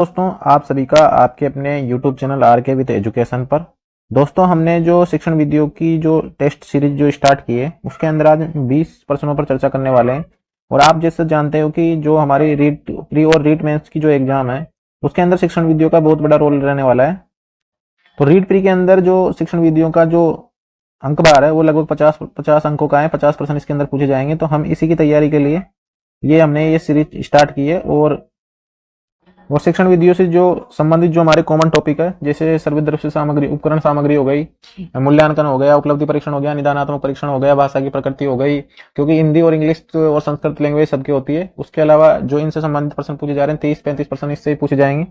दोस्तों, आप सभी का आपके अपने YouTube चैनल आर के विद एजुकेशन पर। दोस्तों, हमने जो शिक्षण वीडियो की जो टेस्ट सीरीज जो स्टार्ट की है उसके अंदर आज 20 प्रश्नों पर चर्चा करने वाले हैं। और आप जैसे जानते हो कि जो हमारी रीट प्री और रीट मेंस की जो एग्जाम है उसके अंदर शिक्षण वीडियो का बहुत बड़ा रोल रहने वाला है। तो रीट प्री के अंदर जो शिक्षण वीडियो का जो अंक भार है वो लगभग 50 अंकों का है। 50% इसके अंदर पूछे जाएंगे। तो हम इसी की तैयारी के लिए हमने ये सीरीज स्टार्ट की है। और शिक्षण विधियों से जो संबंधित जो हमारे कॉमन टॉपिक है, जैसे सर्वदृश्य सामग्री, उपकरण सामग्री हो गई, मूल्यांकन हो गया, उपलब्धि परीक्षण हो गया, निदानात्मक परीक्षण हो गया, भाषा की प्रकृति हो गई, क्योंकि हिंदी और इंग्लिश और संस्कृत लैंग्वेज सबकी होती है। उसके अलावा जो इनसे संबंधित प्रश्न पूछे जा रहे हैं 30-35% इससे पूछे जाएंगे।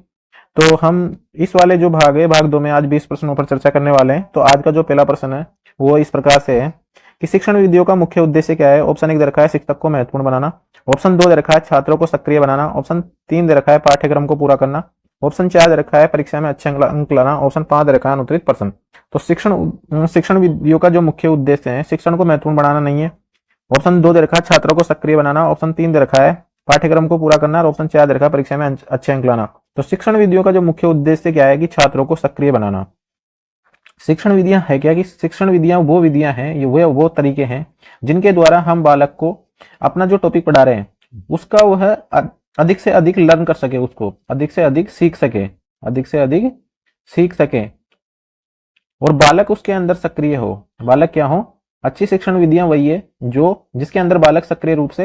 तो हम इस वाले जो भाग है, भाग 2 में आज 20 प्रश्नों पर चर्चा करने वाले हैं। तो आज का जो पहला प्रश्न है वो इस प्रकार से है कि शिक्षण विधियों का मुख्य उद्देश्य क्या है। ऑप्शन 1 दे रखा है शिक्षक को महत्वपूर्ण बनाना। ऑप्शन 2 दे रखा है छात्रों को सक्रिय बनाना। ऑप्शन 3 दे रखा है पाठ्यक्रम को पूरा करना। ऑप्शन 4 दे रखा है परीक्षा में अच्छे अंक लाना। ऑप्शन 5 दे रखा है अनुत्तरित प्रश्न। तो शिक्षण विधियों का जो मुख्य उद्देश्य है शिक्षण को महत्वपूर्ण बनाना नहीं है। ऑप्शन 2 दे रखा है छात्रों को सक्रिय बनाना। ऑप्शन 3 दे रखा है पाठ्यक्रम को पूरा करना। और ऑप्शन 4 दे रखा है परीक्षा में अच्छे अंक लाना। तो शिक्षण विधियों का जो मुख्य उद्देश्य क्या है कि छात्रों को सक्रिय बनाना। शिक्षण विधियां है क्या कि शिक्षण विधियां वो विधियां हैं, ये वो तरीके हैं जिनके द्वारा हम बालक को अपना जो टॉपिक पढ़ा रहे हैं उसका वह अधिक से अधिक लर्न कर सके, उसको अधिक से अधिक सीख सके, अधिक से अधिक सीख सके और बालक उसके अंदर सक्रिय हो। बालक क्या हो? अच्छी शिक्षण विधियां वही है जो जिसके अंदर बालक सक्रिय रूप से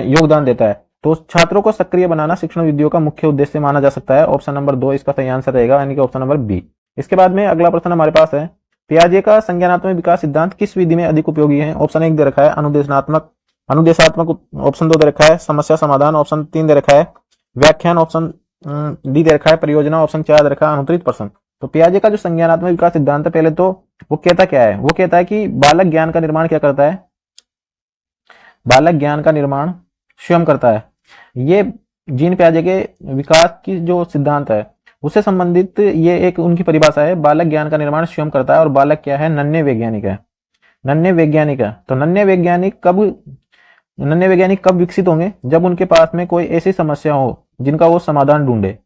योगदान देता है। तो छात्रों को सक्रिय बनाना शिक्षण विधियों का मुख्य उद्देश्य माना जा सकता है। ऑप्शन नंबर 2 इसका सही आंसर रहेगा, यानी कि ऑप्शन नंबर बी। इसके बाद में अगला प्रश्न हमारे पास है, पियाजे का संज्ञानात्मक विकास सिद्धांत किस विधि में अधिक उपयोगी है। ऑप्शन 1 दे रखा है अनुदेशात्मक। ऑप्शन 2 दे रखा है समस्या समाधान। ऑप्शन 3 दे रखा है व्याख्यान। ऑप्शन डी दे रखा है परियोजना। ऑप्शन 4 दे रखा है अनुत्तरित प्रश्न। तो पियाजे का जो संज्ञानात्मक विकास सिद्धांत है, पहले तो वो कहता क्या है? वो कहता है कि बालक ज्ञान का निर्माण क्या करता है? बालक ज्ञान का निर्माण स्वयं करता है। ये जीन पियाजे के विकास की जो सिद्धांत है उससे संबंधित ये एक उनकी परिभाषा है। बालक ज्ञान का निर्माण स्वयं करता है और बालक क्या है? नन्हे वैज्ञानिक है। नन्हे वैज्ञानिक है। तो नन्हे वैज्ञानिक कब विकसित होंगे? जब उनके पास में कोई ऐसी समस्या हो जिनका वो समाधान ढूंढे।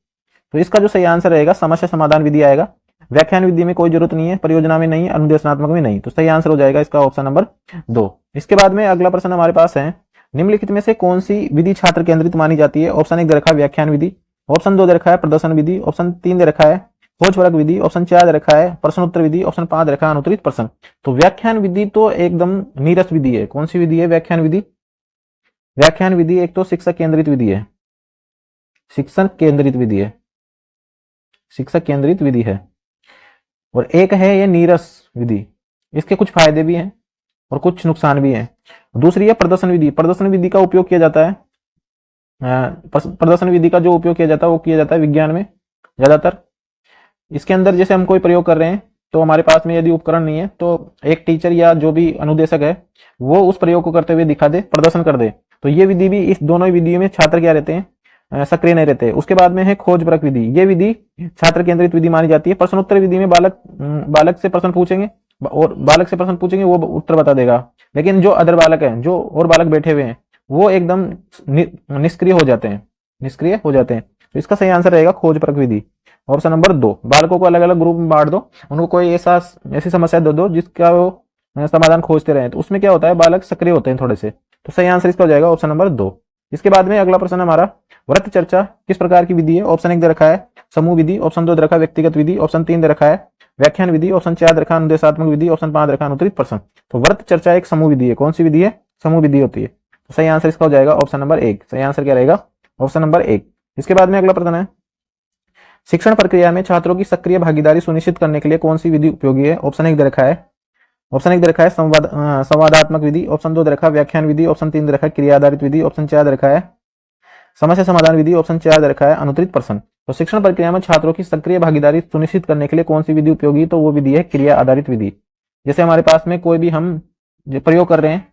तो इसका जो सही आंसर रहेगा समस्या समाधान विधि आएगा। व्याख्यान विधि में कोई जरूरत नहीं है, परियोजना में नहीं, अनुदेशनात्मक में नहीं। तो सही आंसर हो जाएगा इसका ऑप्शन नंबर 2। इसके बाद में अगला प्रश्न हमारे पास है, निम्नलिखित में से कौन सी विधि छात्र केंद्रित मानी जाती है। ऑप्शन 1 दे रखा है व्याख्यान विधि। ऑप्शन 2 दे रखा है प्रदर्शन विधि। ऑप्शन 3 दे रखा है खोजपरक विधि। ऑप्शन 4 दे रखा है प्रश्नोत्तर विधि। ऑप्शन 5 दे रखा है अनुत्तरित प्रश्न। तो व्याख्यान विधि तो एकदम नीरस विधि है। कौन सी विधि है व्याख्यान विधि? व्याख्यान विधि एक तो शिक्षक केंद्रित विधि है, शिक्षक केंद्रित विधि है, शिक्षक केंद्रित विधि है। और एक है ये नीरस विधि। इसके कुछ फायदे भी हैं और कुछ नुकसान भी हैं। दूसरी है प्रदर्शन विधि। प्रदर्शन विधि का उपयोग किया जाता है, प्रदर्शन विधि का जो उपयोग किया जाता है वो किया जाता है विज्ञान में ज्यादातर। इसके अंदर जैसे हम कोई प्रयोग कर रहे हैं तो हमारे पास में यदि उपकरण नहीं है तो एक टीचर या जो भी अनुदेशक है वो उस प्रयोग को करते हुए दिखा दे, प्रदर्शन कर दे। तो ये विधि भी, इस दोनों विधियों में छात्र क्या रहते हैं? सक्रिय नहीं रहते। उसके बाद में है खोजपरक विधि। ये विधि छात्र केंद्रित विधि मानी जाती है। प्रश्नोत्तर विधि में बालक से प्रश्न पूछेंगे और बालक से प्रश्न पूछेंगे, वो उत्तर बता देगा। लेकिन जो अदर बालक है, जो और बालक बैठे हुए हैं, वो एकदम निष्क्रिय हो जाते हैं, निष्क्रिय हो जाते हैं। तो इसका सही आंसर रहेगा खोजपरक विधि, ऑप्शन नंबर 2। बालकों को अलग अलग ग्रुप में बांट दो, उनको कोई ऐसी समस्या दे दो जिसका वो समाधान खोजते रहे। तो उसमें क्या होता है? बालक सक्रिय होते हैं थोड़े से। तो सही आंसर इसका हो जाएगा ऑप्शन नंबर 2। इसके बाद में अगला प्रश्न हमारा, वृत्त चर्चा किस प्रकार की विधि है। ऑप्शन 1 दे रखा है समूह विधि। ऑप्शन 2 दे रखा है व्यक्तिगत विधि। ऑप्शन 3 दे रखा है व्याख्यान विधि। ऑप्शन 4 दे रखा है अनुदेशात्मक विधि। ऑप्शन 5 दे रखा है अनुत्तरित प्रश्न। तो वृत्त चर्चा एक समूह विधि है। कौन सी विधि है? समूह विधि होती है। तो सही आंसर इसका हो जाएगा ऑप्शन नंबर 1। सही आंसर क्या रहेगा? Option number 1। इसके बाद में अगला प्रश्न है, शिक्षण प्रक्रिया में छात्रों की सक्रिय भागीदारी सुनिश्चित करने के लिए कौन सी विधि उपयोगी है। ऑप्शन 1 दे रखा है संवादात्मक विधि। ऑप्शन 2 दे रखा है व्याख्यान विधि। ऑप्शन 3 दे रखा है क्रिया आधारित विधि। ऑप्शन 4 दे रखा है समस्या समाधान विधि। ऑप्शन 4 दे रखा है अनुत्तरित प्रश्न। तो शिक्षण प्रक्रिया में छात्रों की सक्रिय भागीदारी सुनिश्चित करने के लिए कौन सी विधि उपयोगी? तो वो विधि है क्रिया आधारित विधि। जैसे हमारे पास में कोई भी हम प्रयोग कर रहे हैं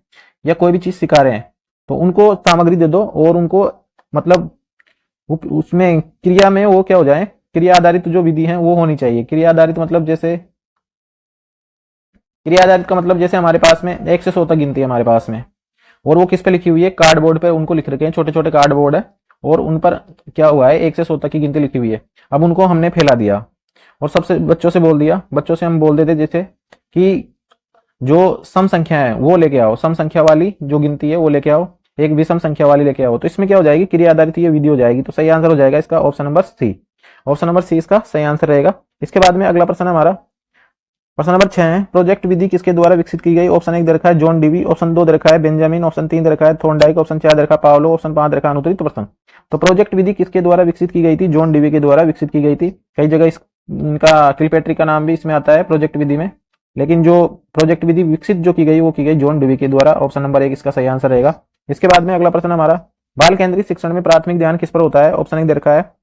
या कोई भी चीज सिखा रहे हैं तो उनको सामग्री दे दो और उनको मतलब उसमें क्रिया में वो क्या हो जाए, क्रिया आधारित जो विधि है वो होनी चाहिए। क्रिया आधारित मतलब जैसे हमारे पास में 1 से 100 तक गिनती है हमारे पास में, और वो किस पे लिखी हुई है? कार्डबोर्ड पे उनको लिख रखे हैं, छोटे छोटे कार्डबोर्ड है और उन पर क्या हुआ है 1 से 100 तक की गिनती लिखी हुई है। अब उनको हमने फैला दिया और सबसे बच्चों से बोल दिया, बच्चों से हम बोल देते जैसे कि जो सम संख्या है वो लेके आओ, सम संख्या वाली जो गिनती है वो लेके आओ, एक विषम संख्या वाली लेके आओ। तो इसमें क्या हो जाएगी, क्रिया आधारित ये विधि हो जाएगी। तो सही आंसर हो जाएगा इसका option number C. Option number C इसका सही आंसर रहेगा। इसके बाद में अगला प्रश्न हमारा प्रश्न नंबर 6 है, प्रोजेक्ट विधि किसके द्वारा विकसित की गई। ऑप्शन 1 दे रखा है जॉन डीवी, ऑप्शन 2 दे रखा है बेंजामिन, ऑप्शन 3 दे रखा है थॉर्नडाइक, ऑप्शन 4 दे रखा है पावलो, ऑप्शन 5 दे रखा है अनुत्तरित प्रश्न। तो प्रोजेक्ट विधि किसके द्वारा विकसित की गई थी, जॉन डीवी के द्वारा विकसित की गई थी। कई जगह इनका किलपेट्री का नाम भी इसमें आता है प्रोजेक्ट विधि में, लेकिन जो प्रोजेक्ट विधि विकसित जो की गई वो की गई जॉन डीवी के द्वारा। ऑप्शन नंबर 1 इसका सही आंसर रहेगा। इसके बाद में अगला प्रश्न हमारा, बाल केंद्रित शिक्षण में प्राथमिक ध्यान किस पर होता है। ऑप्शन 1 दे रखा है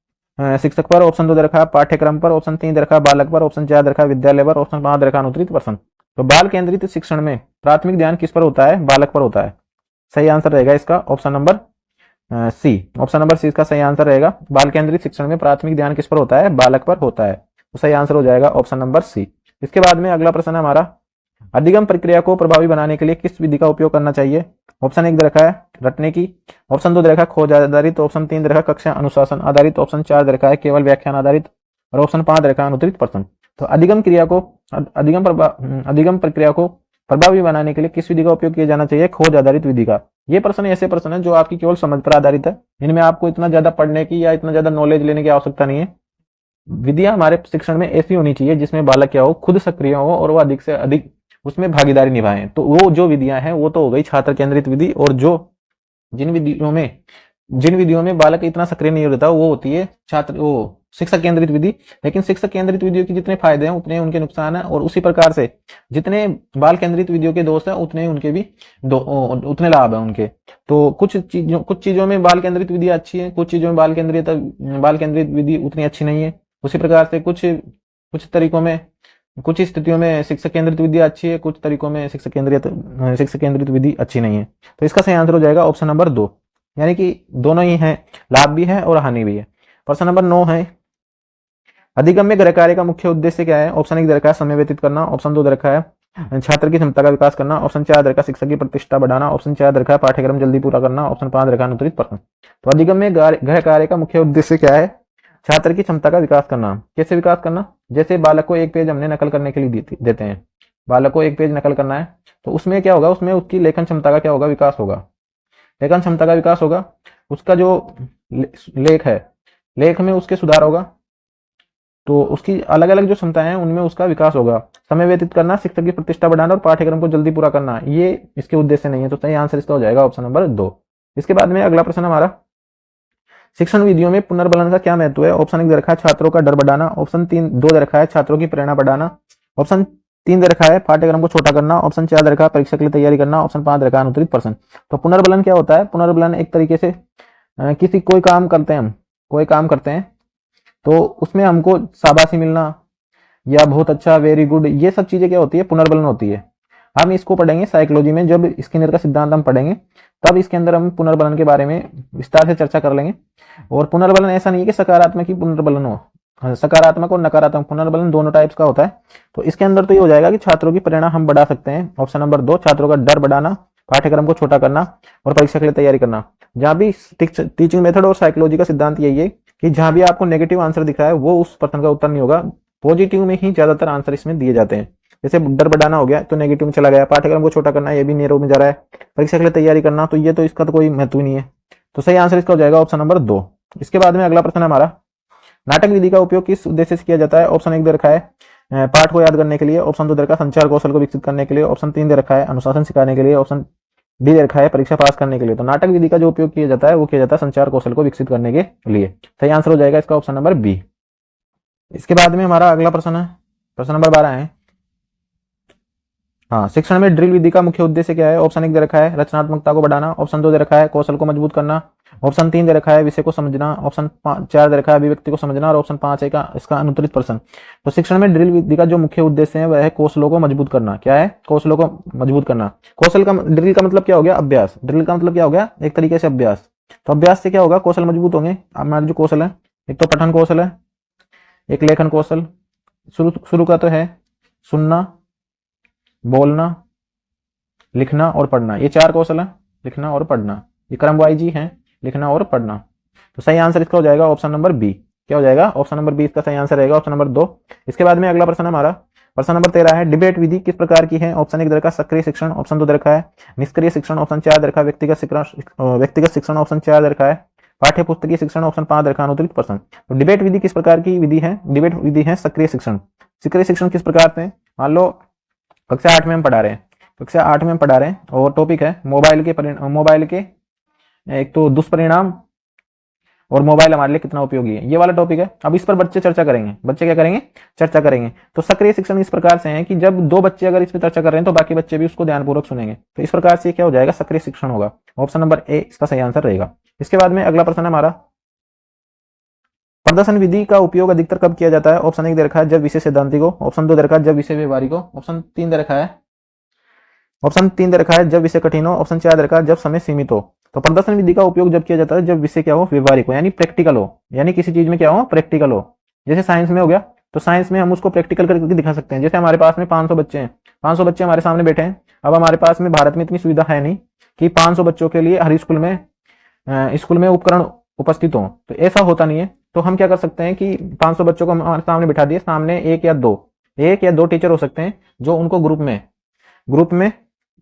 शिक्षक पर, ऑप्शन 2 दे रखा है पाठ्यक्रम पर, ऑप्शन 3 दे रखा है बालक पर, ऑप्शन 4 दे रखा है विद्यालय पर, ऑप्शन 5 दे रखा है अनुत्तरित प्रश्न। तो बाल केंद्रित शिक्षण में प्राथमिक ध्यान किस पर होता है, बालक पर होता है। सही आंसर रहेगा इसका option number C. Option number C इसका सही आंसर रहेगा। बाल केंद्रित शिक्षण में प्राथमिक ध्यान किस पर होता है, बालक पर होता है। तो सही आंसर हो जाएगा ऑप्शन नंबर सी। इसके बाद में अगला प्रश्न है हमारा, अधिगम प्रक्रिया को प्रभावी बनाने के लिए किस विधि का उपयोग करना चाहिए। ऑप्शन 1 दे रखा है रटने की, ऑप्शन 2 दे रखा है खोज आधारित, ऑप्शन 3 दे रखा है कक्षा अनुशासन आधारित, ऑप्शन 4 दे रखा है केवल व्याख्यान आधारित और ऑप्शन 5 दे रखा है अनुत्तरित प्रश्न। तो अधिगम प्रक्रिया को प्रभावी बनाने के लिए किस विधि का उपयोग किया जाना चाहिए, खोज आधारित विधि का। ये प्रश्न ऐसे प्रश्न है जो आपकी केवल समझ पर आधारित है, इनमें आपको इतना ज्यादा पढ़ने की या इतना ज्यादा नॉलेज लेने की आवश्यकता नहीं है। विधियां हमारे शिक्षण में ऐसी होनी चाहिए जिसमें बालक क्या हो, खुद सक्रिय हो और वो अधिक से अधिक उसमें भागीदारी निभाएं। तो वो जो विधियां हैं वो तो हो गई छात्र केंद्रित विधि, और जो जिन विधियों में बालक इतना सक्रिय नहीं रहता वो होती है शिक्षक केंद्रित विधि। लेकिन शिक्षक केंद्रित विधियों के जितने फायदे हैं उतने उनके नुकसान हैं, और उसी प्रकार से जितने बाल केंद्रित विधियों के दोष हैं उतने उनके भी उतने लाभ हैं उनके। तो कुछ चीजों में बाल केंद्रित विधि अच्छी है, कुछ चीजों में बाल केंद्रित विधि उतनी अच्छी नहीं है। उसी प्रकार से कुछ तरीकों में कुछ स्थितियों में शिक्षक केंद्रित विधि अच्छी है, कुछ तरीकों में शिक्षक केंद्रित विधि अच्छी नहीं है। तो इसका सही आंसर हो जाएगा ऑप्शन नंबर 2, यानी कि दोनों ही हैं, लाभ भी है और हानि भी है। प्रश्न नंबर 9 है, अधिगम में गृह कार्य का मुख्य उद्देश्य क्या है। ऑप्शन 1 दे रखा है समय व्यतीत करना, ऑप्शन 2 दे रखा है छात्र की क्षमता का विकास करना, ऑप्शन 4 दे रखा है शिक्षक की प्रतिष्ठा बढ़ाना, ऑप्शन 4 दे रखा है पाठ्यक्रम जल्दी पूरा करना, ऑप्शन 5 दे रखा है अनुत्तरित प्रश्न। तो अधिगम में गृह कार्य का मुख्य उद्देश्य क्या है, छात्र की क्षमता का विकास करना। कैसे विकास करना, जैसे बालक को एक पेज हमने नकल करने के लिए देते हैं, बालक को एक पेज नकल करना है, तो उसमें क्या होगा, उसमें उसकी लेखन क्षमता का क्या होगा, विकास होगा। लेखन क्षमता का विकास होगा, उसका जो लेख है, लेख में उसके सुधार होगा, तो उसकी अलग अलग जो क्षमताएं हैं उनमें उसका विकास होगा। समय व्यतीत करना, शिक्षक की प्रतिष्ठा बढ़ाना और पाठ्यक्रम को जल्दी पूरा करना, ये इसके उद्देश्य नहीं है। तो सही आंसर इसका हो जाएगा ऑप्शन नंबर 2। इसके बाद में अगला प्रश्न हमारा, शिक्षण विधियों में पुनर्बलन का क्या महत्व है। ऑप्शन 1 दे रखा है छात्रों का डर बढ़ाना, ऑप्शन 2 दे रखा है छात्रों की प्रेरणा बढ़ाना, ऑप्शन 3 दे रखा है पाठ्यक्रम को छोटा करना, ऑप्शन 4 दे रखा है परीक्षा के लिए तैयारी करना, ऑप्शन 5 दे रखा है अनुत्तरित प्रश्न। तो पुनर्बलन क्या होता है, पुनर्बलन एक तरीके से कोई काम करते हैं तो उसमें हमको शाबाशी मिलना या बहुत अच्छा, वेरी गुड, ये सब चीजें क्या होती है, पुनर्बलन होती है। हम इसको पढ़ेंगे साइकोलॉजी में, जब स्किनर का सिद्धांत हम पढ़ेंगे तब इसके अंदर हम पुनर्बलन के बारे में विस्तार से चर्चा कर लेंगे। और पुनर्बलन ऐसा नहीं है कि सकारात्मक ही पुनर्बलन हो, सकारात्मक और नकारात्मक पुनर्बलन दोनों टाइप्स का होता है। तो इसके अंदर तो ये हो जाएगा कि छात्रों की प्रेरणा हम बढ़ा सकते हैं, ऑप्शन नंबर 2, छात्रों का डर बढ़ाना, पाठ्यक्रम को छोटा करना और परीक्षा के लिए तैयारी करना। जहां भी टीचिंग मेथड और साइकोलॉजी का सिद्धांत यही है कि जहां भी आपको नेगेटिव आंसर दिख रहा है वो उस प्रश्न का उत्तर नहीं होगा, पॉजिटिव में ही ज्यादातर आंसर इसमें दिए जाते हैं। जैसे डर बढ़ाना हो गया तो नेगेटिव में चला गया, पाठ्यक्रम को छोटा करना ये भी नेरो में जा रहा है, परीक्षा के लिए तैयारी करना तो ये तो इसका तो कोई महत्व नहीं है। तो सही आंसर इसका हो जाएगा ऑप्शन नंबर 2। इसके बाद में अगला प्रश्न हमारा, नाटक विधि का उपयोग किस उद्देश्य से किया जाता है। ऑप्शन 1 दे रखा है पाठ को याद करने के लिए, ऑप्शन 2 दे रखा है संचार कौशल को विकसित करने के लिए, ऑप्शन 3 दे रखा है अनुशासन सिखाने के लिए, ऑप्शन डी दे रखा है परीक्षा पास करने के लिए। तो नाटक विधि का जो उपयोग किया जाता है वो किया जाता है संचार कौशल को विकसित करने के लिए। सही आंसर हो जाएगा इसका ऑप्शन नंबर बी। इसके बाद में हमारा अगला प्रश्न है, प्रश्न नंबर 12 है, हाँ, शिक्षण में ड्रिल विधि का मुख्य उद्देश्य क्या है। ऑप्शन 1 दे रखा है रचनात्मकता को बढ़ाना, ऑप्शन 2 दे रखा है कौशल को मजबूत करना, ऑप्शन 3 दे रखा है विषय को समझना, ऑप्शन 4 दे रखा है अभिव्यक्ति को समझना और ऑप्शन 5 है इसका अनुत्तरित प्रश्न। तो शिक्षण में ड्रिल विधि का जो मुख्य उद्देश्य है वह है कौशलों को मजबूत करना। क्या है, कौशलों को मजबूत करना। ड्रिल का मतलब क्या हो गया, अभ्यास। ड्रिल का मतलब क्या हो गया, एक तरीके से अभ्यास। तो अभ्यास से क्या होगा, कौशल मजबूत होंगे। हमारे जो कौशल है, एक तो पठन कौशल है, एक लेखन कौशल, शुरू का तो है सुनना, बोलना, लिखना और पढ़ना, ये 4 कौशल है, लिखना और पढ़ना, ये क्रम वाइज ही है, लिखना और पढ़ना। तो सही आंसर इसका हो जाएगा ऑप्शन नंबर बी। क्या हो जाएगा? ऑप्शन नंबर बी इसका सही आंसर रहेगा, ऑप्शन नंबर 2। इसके बाद में अगला प्रश्न हमारा प्रश्न नंबर 13 है, डिबेट विधि किस प्रकार की है? ऑप्शन 1 दे रखा है सक्रिय शिक्षण, ऑप्शन 2 दे रखा है निष्क्रिय शिक्षण, ऑप्शन 4 दे रखा है व्यक्तिगत शिक्षण, ऑप्शन 4 दे रखा है पाठ्य पुस्तकीय शिक्षण, ऑप्शन 5 दे रखा है अनुत्तरित प्रश्न। तो डिबेट विधि किस प्रकार की विधि है? डिबेट विधि है सक्रिय शिक्षण। सक्रिय शिक्षण किस प्रकार से? मान लो कक्षा 8 में हम पढ़ा रहे हैं, कक्षा 8 में हम पढ़ा रहे हैं और टॉपिक है मोबाइल के एक तो दुष्परिणाम और मोबाइल हमारे लिए कितना उपयोगी है, ये वाला टॉपिक है। अब इस पर बच्चे चर्चा करेंगे, बच्चे क्या करेंगे? चर्चा करेंगे। तो सक्रिय शिक्षण इस प्रकार से है कि जब 2 बच्चे अगर इस पर चर्चा कर रहे हैं तो बाकी बच्चे भी उसको ध्यानपूर्वक सुनेंगे। तो इस प्रकार से क्या हो जाएगा? सक्रिय शिक्षण होगा। ऑप्शन नंबर ए इसका सही आंसर रहेगा। इसके बाद में अगला प्रश्न है हमारा, प्रदर्शन विधि का उपयोग अधिकतर कब किया जाता है? ऑप्शन 1 दे रखा है जब विषय सैद्धांतिक हो, ऑप्शन 2 दे रखा है जब विषय व्यवहारिक हो, ऑप्शन 3 दे रखा है जब विषय कठिन हो, ऑप्शन 4 दे रखा है जब समय सीमित हो। तो प्रदर्शन विधि का उपयोग जब किया जाता है जब विषय क्या हो? व्यवहारिक हो, यानी प्रैक्टिकल हो, यानी किसी चीज में क्या हो? प्रैक्टिकल हो। जैसे साइंस में हो गया, तो साइंस में हम उसको प्रैक्टिकल करके दिखा सकते हैं। जैसे हमारे पास में 500 बच्चे हैं, 500 बच्चे हमारे सामने बैठे हैं। अब हमारे पास में भारत में इतनी सुविधा है नहीं कि 500 बच्चों के लिए हर स्कूल में उपकरण उपस्थित हो, तो ऐसा होता नहीं है। तो हम क्या कर सकते हैं कि 500 बच्चों को हमारे सामने बिठा दिए, सामने एक या दो टीचर हो सकते हैं जो उनको ग्रुप में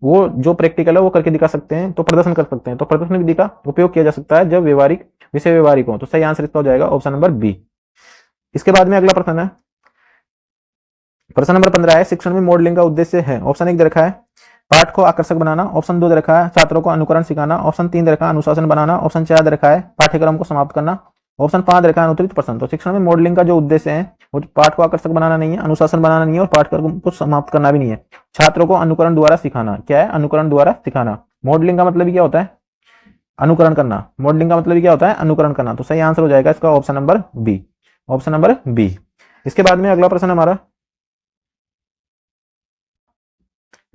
वो जो प्रैक्टिकल है वो करके दिखा सकते हैं, तो प्रदर्शन कर सकते हैं। तो प्रदर्शन विधि का उपयोग किया जा सकता है जब विषय व्यवहारिक हो। तो सही आंसर इसका हो जाएगा ऑप्शन नंबर बी। इसके बाद में अगला प्रश्न है, प्रश्न नंबर 15 है, शिक्षण में मॉडलिंग का उद्देश्य है। ऑप्शन 1 दे रखा है पाठ को आकर्षक बनाना, ऑप्शन 2 दे रखा है छात्रों को अनुकरण सिखाना, ऑप्शन 3 दे रखा है अनुशासन बनाना, ऑप्शन 4 दे रखा है पाठ्यक्रम को समाप्त करना, ऑप्शन 5 दे रखा है अनुत्तरित प्रश्न। तो शिक्षण में मॉडलिंग का जो उद्देश्य है वो पाठ को आकर्षक बनाना नहीं है, अनुशासन बनाना नहीं है और पाठ्यक्रम को समाप्त करना भी नहीं है। छात्रों को अनुकरण द्वारा सिखाना। क्या है? अनुकरण द्वारा सिखाना। मॉडलिंग का मतलब क्या होता है? अनुकरण करना। मॉडलिंग का मतलब क्या होता है? अनुकरण करना। तो सही आंसर हो जाएगा इसका option number B, option number B. इसके बाद में अगला प्रश्न हमारा,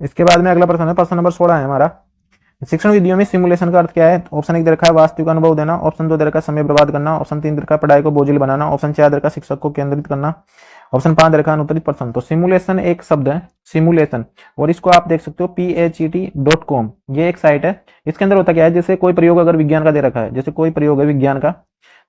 इसके बाद में अगला प्रश्न है प्रश्न नंबर 16 है हमारा, शिक्षण विधियों में सिमुलेशन का अर्थ क्या है? ऑप्शन 1 दे रखा है वास्तविक अनुभव देना, ऑप्शन 2 दे रखा है समय बर्बाद करना, ऑप्शन 3 दे रखा है पढ़ाई को बोझिल बनाना, ऑप्शन 4 दे रखा है शिक्षक को केंद्रित करना, ऑप्शन 5 दे रखा है अनुत्तरित प्रश्न। तो सिमुलेशन एक शब्द है, सिमुलेशन, और इसको आप देख सकते हो PHET.com, ये एक साइट है। इसके अंदर होता क्या है, जैसे कोई प्रयोग अगर विज्ञान का दे रखा है, जैसे कोई प्रयोग है विज्ञान का,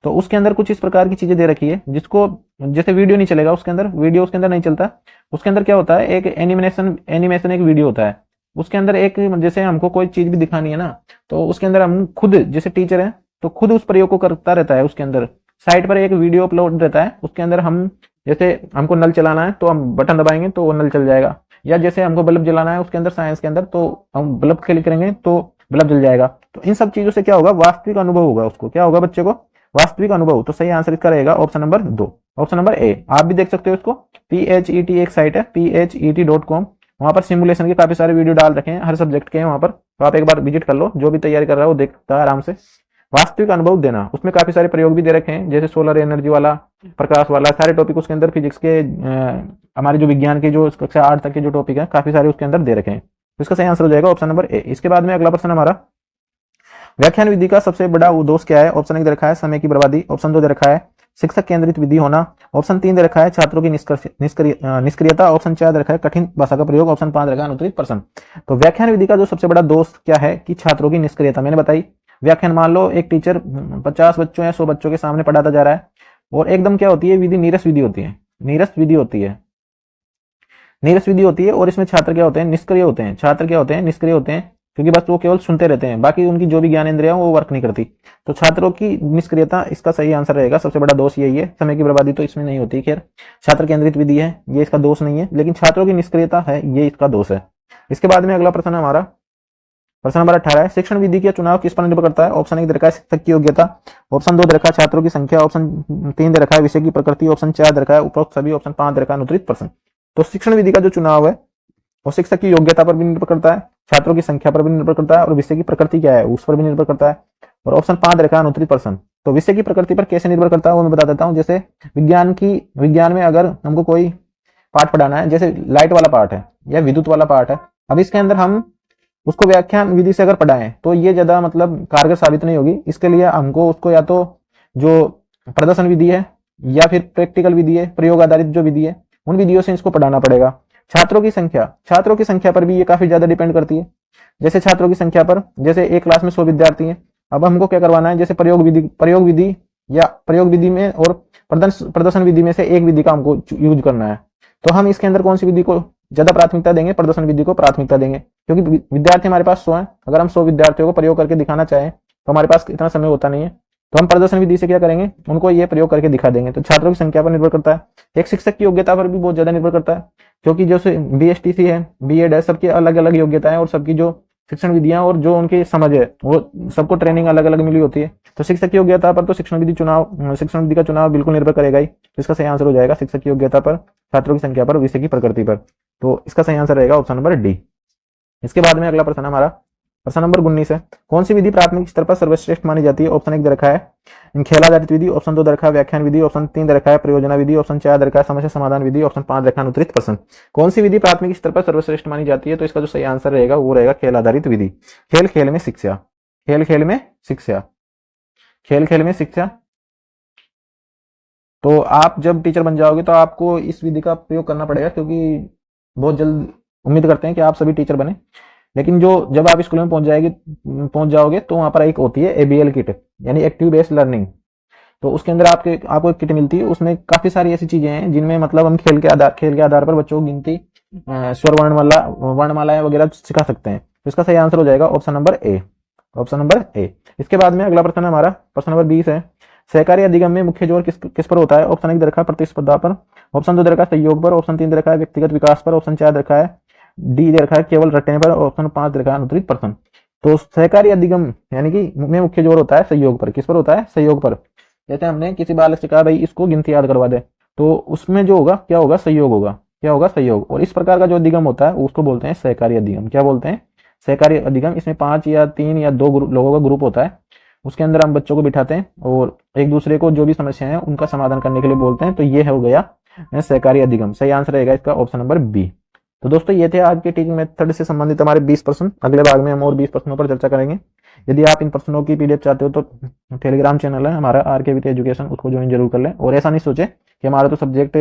तो उसके अंदर कुछ इस प्रकार की चीजें दे रखी है जिसको, जैसे वीडियो नहीं चलेगा उसके अंदर, वीडियो उसके अंदर नहीं चलता। उसके अंदर क्या होता है? एक एनिमेशन एक वीडियो होता है। उसके अंदर एक, जैसे हमको कोई चीज भी दिखानी है ना, तो उसके अंदर हम खुद, जैसे टीचर है तो खुद उस प्रयोग को करता रहता है। उसके अंदर साइट पर एक वीडियो अपलोड रहता है, उसके अंदर हम, जैसे हमको नल चलाना है तो हम बटन दबाएंगे तो वो नल चल जाएगा, या जैसे हमको बल्ब जलाना है उसके अंदर, साइंस के अंदर, तो हम बल्ब क्लिक करेंगे तो बल्ब जल जाएगा। तो इन सब चीजों से क्या होगा? वास्तविक अनुभव होगा। उसको क्या होगा? बच्चे को वास्तविक अनुभव। तो सही आंसर इसका रहेगा option number 2, option number A. आप भी देख सकते हो इसको, PHET एक साइट है PHET.com, वहां पर सिमुलेशन के काफी सारे वीडियो डाल रखे हैं, हर सब्जेक्ट के हैं वहां पर। तो आप एक बार विजिट कर लो, जो भी तैयारी कर रहा है वो देखता है आराम से। वास्तविक अनुभव देना, उसमें काफी सारे प्रयोग भी दे रखे हैं, जैसे सोलर एनर्जी वाला, प्रकाश वाला, सारे टॉपिक उसके अंदर, फिजिक्स के हमारे जो विज्ञान के जो कक्षा 8 तक के जो टॉपिक है काफी सारे उसके अंदर दे रखे हैं। तो इसका सही आंसर हो जाएगा ऑप्शन नंबर ए। इसके बाद में अगला प्रश्न हमारा, व्याख्यान विधि का सबसे बड़ा दोष क्या है? ऑप्शन 1 दे रखा है समय की बर्बादी, ऑप्शन 2 दे रखा है शिक्षक केंद्रित विधि होना, ऑप्शन 3 दे रखा है छात्रों की निष्क्रियता, ऑप्शन 4 दे रखा है कठिन भाषा का प्रयोग, ऑप्शन 5 दे रखा है अनुत्तरित प्रश्न। तो व्याख्यान विधि का जो सबसे बड़ा दोष क्या है? कि छात्रों की निष्क्रियता। मैंने बताई, व्याख्यान, मान लो एक टीचर 50 बच्चों या 100 बच्चों के सामने पढ़ाता जा रहा है और एकदम क्या होती है? विधि नीरस विधि होती है, नीरस विधि होती है, नीरस विधि होती है। और इसमें छात्र क्या होते हैं? निष्क्रिय होते हैं। छात्र क्या होते हैं? निष्क्रिय होते हैं, क्योंकि बस वो केवल सुनते रहते हैं, बाकी उनकी जो भी ज्ञानेंद्रियां वो वर्क नहीं करती। तो छात्रों की निष्क्रियता इसका सही आंसर रहेगा। सबसे बड़ा दोष यही है। समय की बर्बादी तो इसमें नहीं होती, खैर छात्र केंद्रित विधि है, ये इसका दोष नहीं है, लेकिन छात्रों की निष्क्रियता है, ये इसका दोष है। इसके बाद में अगला प्रश्न है हमारा, प्रश्न नंबर 18 है, शिक्षण विधि का चुनाव किस पर निर्भर करता है? ऑप्शन 1 दे रखा है शिक्षक की योग्यता, ऑप्शन 2 दे रखा है छात्रों की संख्या, ऑप्शन 3 दे रखा है विषय की प्रकृति, ऑप्शन 4 दे रखा है उपरोक्त सभी, ऑप्शन 5 दे रखा है अनुत्तरित प्रश्न। तो शिक्षण विधि का जो चुनाव है वो शिक्षक की योग्यता पर भी निर्भर करता है, छात्रों की संख्या पर भी निर्भर करता है, और विषय की प्रकृति क्या है उस पर भी निर्भर करता है, और ऑप्शन 5 रखा है अनुत्तरित प्रश्न। तो विषय की प्रकृति पर कैसे निर्भर करता है वो मैं बता देता हूँ। जैसे विज्ञान में अगर हमको कोई पाठ पढ़ाना है, जैसे लाइट वाला पाठ है या विद्युत वाला पाठ है, अब इसके अंदर हम उसको व्याख्यान विधि से अगर पढ़ाएं तो ये ज्यादा मतलब कारगर साबित नहीं होगी। इसके लिए हमको उसको या तो जो प्रदर्शन विधि है या फिर प्रैक्टिकल विधि है, प्रयोग आधारित जो विधि है, उन विधियों से इसको पढ़ाना पड़ेगा। छात्रों की संख्या पर भी ये काफी ज्यादा डिपेंड करती है। जैसे छात्रों की संख्या पर, जैसे एक क्लास में 100 विद्यार्थी हैं अब हमको क्या करवाना है, जैसे प्रयोग विधि या प्रयोग विधि में और प्रदर्शन विधि में से एक विधि का हमको यूज करना है। तो हम इसके अंदर कौन सी विधि को ज्यादा प्राथमिकता देंगे, प्रदर्शन विधि को प्राथमिकता देंगे, क्योंकि विद्यार्थी हमारे पास 100 है। अगर हम 100 विद्यार्थियों को प्रयोग करके दिखाना चाहें तो हमारे पास इतना समय होता नहीं है, तो हम प्रदर्शन विधि से क्या करेंगे, उनको ये प्रयोग करके दिखा देंगे। तो छात्रों की संख्या पर निर्भर करता है, एक शिक्षक की योग्यता पर भी बहुत ज्यादा निर्भर करता है, क्योंकि जैसे BSTC है, B.Ed है, सबकी अलग अलग योग्यता है और सबकी जो शिक्षण विधियां और जो उनकी समझ है वो सबको ट्रेनिंग अलग अलग मिली होती है। तो शिक्षक की योग्यता पर तो शिक्षण विधि का चुनाव बिल्कुल निर्भर करेगा ही। इसका सही आंसर हो जाएगा शिक्षक की योग्यता पर, छात्रों की संख्या पर, विषय की प्रकृति पर। तो इसका सही आंसर रहेगा ऑप्शन नंबर डी। इसके बाद में अगला प्रश्न हमारा प्रश्न नंबर 19 है, कौन सी विधि प्राथमिक स्तर पर सर्वश्रेष्ठ मानी जाती है? ऑप्शन 1 दे रखा है खेल आधारित विधि, ऑप्शन 2 दे रखा है व्याख्यान विधि, ऑप्शन 3 दे रखा है परियोजना विधि, ऑप्शन 4 दे रखा है समस्या समाधान विधि, ऑप्शन 5 दे रखा है अनुत्तरित प्रश्न। कौन सी विधि प्राथमिक स्तर पर सर्वश्रेष्ठ मानी जाती है? तो इसका जो सही आंसर रहेगा वो रहेगा खेल आधारित विधि। खेल खेल में शिक्षा, खेल खेल में शिक्षा, खेल खेल में शिक्षा। तो आप जब टीचर बन जाओगे तो आपको इस विधि का प्रयोग करना पड़ेगा, क्योंकि बहुत जल्द उम्मीद करते हैं कि आप सभी टीचर बने। लेकिन जो जब आप स्कूल में पहुंच जाओगे तो वहां पर एक होती है ABL किट, यानी एक्टिव बेस्ड लर्निंग। तो उसके अंदर आपको एक किट मिलती है, उसमें काफी सारी ऐसी चीजें हैं जिनमें मतलब हम खेल के आधार पर बच्चों को गिनती, स्वर वर्णमालाएं वगैरह सिखा सकते हैं। तो इसका सही आंसर हो जाएगा option number A, option number A. इसके बाद में अगला प्रश्न हमारा प्रश्न नंबर 20 है, सहकारी अधिगम में मुख्य जोर किस पर होता है? ऑप्शन 1 दे रखा है प्रतिस्पर्धा पर, ऑप्शन 2 दे रखा है सहयोग पर, ऑप्शन 3 दे रखा है व्यक्तिगत विकास पर, ऑप्शन 4 दे रखा है डी दे रखा है केवल रटने पर, ऑप्शन 5 दे रखा है अनुत्तरित प्रश्न। तो सहकारी अधिगम यानी कि में मुख्य जोर होता है सहयोग पर। किस पर होता है? सहयोग पर। जैसे हमने किसी बालक से कहा भाई इसको गिनती याद करवा दे, तो उसमें जो होगा क्या होगा? सहयोग होगा। क्या होगा? सहयोग। और इस प्रकार का जो अधिगम होता है उसको बोलते हैं सहकारी अधिगम। क्या बोलते हैं? सहकारी अधिगम। इसमें 5 या 3 या 2 लोगों का ग्रुप होता है, उसके अंदर हम बच्चों को बिठाते हैं और एक दूसरे को जो भी समस्याएं हैं उनका समाधान करने के लिए बोलते हैं। तो ये हो गया सहकारी अधिगम। सही आंसर रहेगा इसका ऑप्शन नंबर बी। तो दोस्तों ये थे आज के टीचिंग मेथड से संबंधित हमारे 20 प्रश्न। अगले भाग में हम और 20 प्रश्नों पर चर्चा करेंगे। यदि आप इन प्रश्नों की PDF चाहते हो तो टेलीग्राम चैनल है हमारा RK विथ एजुकेशन, उसको ज्वाइन जरूर कर लें। और ऐसा नहीं सोचे कि हमारा तो सब्जेक्ट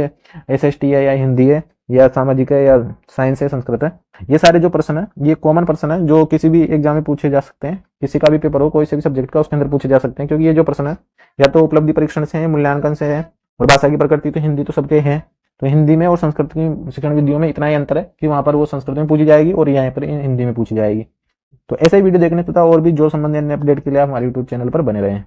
SST है या हिंदी है या सामाजिक है या साइंस है, संस्कृत है। ये सारे जो प्रश्न है ये कॉमन प्रश्न है जो किसी भी एग्जाम में पूछे जा सकते हैं। किसी का भी पेपर हो, कोई से भी सब्जेक्ट का, उसके अंदर पूछे जा सकते हैं। क्योंकि ये जो प्रश्न है या तो उपलब्धि परीक्षण से है, मूल्यांकन से है, और भाषा की प्रकृति तो हिंदी तो सबके हैं। तो हिंदी में और संस्कृत की शिक्षण विधियों में इतना ही अंतर है कि वहां पर वो संस्कृत में पूछी जाएगी और यहाँ पर हिंदी में पूछी जाएगी। तो ऐसे ही वीडियो देखने तथा और भी जो संबंधित अन्य अपडेट के लिए आप हमारे YouTube चैनल पर बने रहें।